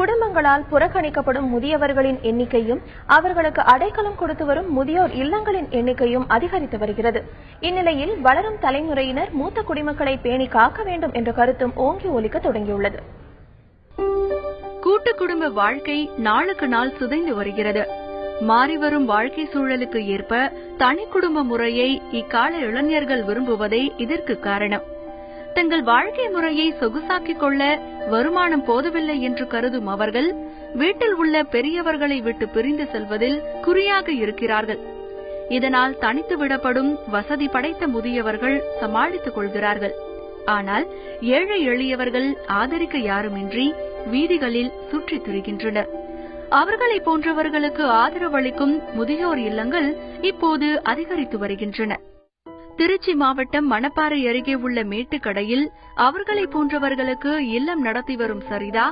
குடும்பங்களால் புறக்கணிக்கப்படும் முதியவர்களின் எண்ணிக்கையும் அவர்களுக்கு அடைக்கலம் கொடுத்து வரும் முதியோர் இல்லங்களின் எண்ணிக்கையும் அதிகரித்து வருகிறது. இந்நிலையில் வளரும் தலைமுறையினர் மூத்த குடிமக்களை பேணி காக்க வேண்டும் என்ற கருத்தும் ஓங்கி ஒலிக்க தொடங்கியுள்ளது. கூட்டு குடும்ப வாழ்க்கை நாளுக்கு நாள் சிதைந்து வருகிறது. மாறிவரும் வாழ்க்கை சூழலுக்கு ஏற்ப தனி குடும்ப முறையை இக்கால இளைஞர்கள் விரும்புவதே இதற்கு காரணம். தங்கள் வாழ்க்கை முறையை சொகுசாக்கிக் கொள்ள வருமானம் போதவில்லை என்று கருதும் அவர்கள் வீட்டில் உள்ள பெரியவர்களை விட்டு பிரிந்து செல்வதில் குறியாக இருக்கிறார்கள். இதனால் தனித்து விடப்படும் வசதி படைத்த முதியவர்கள் சமாளித்துக் கொள்கிறார்கள். ஆனால் ஏழை எளியவர்கள் ஆதரிக்க யாருமின்றி வீதிகளில் சுற்றித் திரிகின்றனர். அவர்களை போன்றவர்களுக்கு ஆதரவளிக்கும் முதியோர் இல்லங்கள் இப்போது அதிகரித்து வருகின்றன. திருச்சி மாவட்டம் மணப்பாறை அருகே உள்ள மேட்டுக்கடையில் அவர்களை போன்றவர்களுக்கு இல்லம் நடத்தி வரும் சரிதா,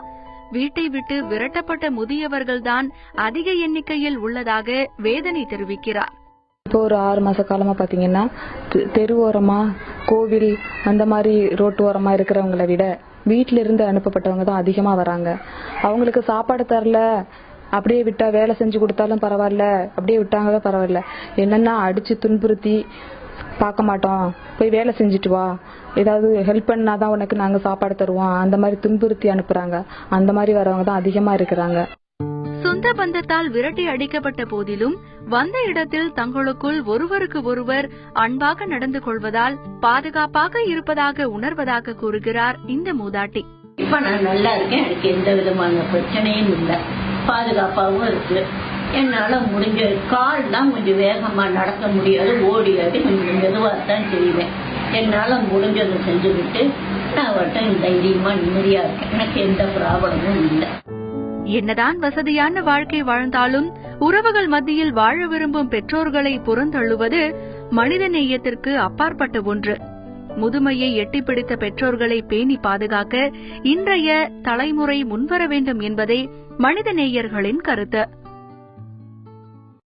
வீட்டை விட்டு விரட்டப்பட்ட முதியவர்கள்தான் அதிக எண்ணிக்கையில் உள்ளதாக வேதனை தெரிவிக்கிறார். இப்போ ஒரு 6 மாச காலமா பாத்தீங்கன்னா தெருவோரமா கோவில் அந்த மாதிரி ரோட்டு ஓரமா இருக்கிறவங்களை விட வீட்டில இருந்து அனுப்பப்பட்டவங்க தான் அதிகமா வராங்க. அவங்களுக்கு சாப்பாடு தரல, அப்படியே விட்டா வேலை செஞ்சு கொடுத்தாலும் பரவாயில்ல, அப்படியே விட்டாங்களோ பரவாயில்ல, என்னன்னா அடிச்சு துன்புறுத்தி பார்க்க மாட்டோம், போய் வேலை செஞ்சுட்டு வா, ஏதாவது ஹெல்ப் பண்ணாதான் உனக்கு நாங்க சாப்பாடு தருவோம், அந்த மாதிரி துன்புறுத்தி அனுப்புறாங்க. அந்த மாதிரி வரவங்க தான் அதிகமா இருக்கிறாங்க. சொந்த பந்தத்தால் விரட்டி அடிக்கப்பட்ட போதிலும் வந்த இடத்தில் தங்களுக்குள் ஒருவருக்கு ஒருவர் அன்பாக நடந்து கொள்வதால் பாதுகாப்பாக இருப்பதாக உணர்வதாக கூறுகிறார் இந்த மூதாட்டி. இப்ப நான் நல்லா இருக்கேன், எனக்கு எந்த விதமான பிரச்சனையும் இல்லை, பாதுகாப்பாகவும் இருக்கு. என்னால முடிஞ்ச கால் தான் கொஞ்சம் வேகமா நடக்க முடியாது, ஓடியாடி கொஞ்சம் மெதுவாகத்தான் செய்வேன். என்னால முடிஞ்சதை செஞ்சுக்கிட்டு நான் வட்டம் தைரியமா நிம்மதியா இருக்கேன். எனக்கு எந்த ப்ராப்ளமும் இல்லை. என்னதான் வசதியான வாழ்க்கை வாழ்ந்தாலும் உறவுகள் மத்தியில் வாழ விரும்பும் பெற்றோர்களை புறந்தள்ளுவது மனித நேயத்திற்கு அப்பாற்பட்ட ஒன்று. முதுமையை எட்டிப்பிடித்த பெற்றோர்களை பேணி பாதுகாக்க இன்றைய தலைமுறை முன்வர வேண்டும் என்பதே மனித நேயர்களின் கருத்து.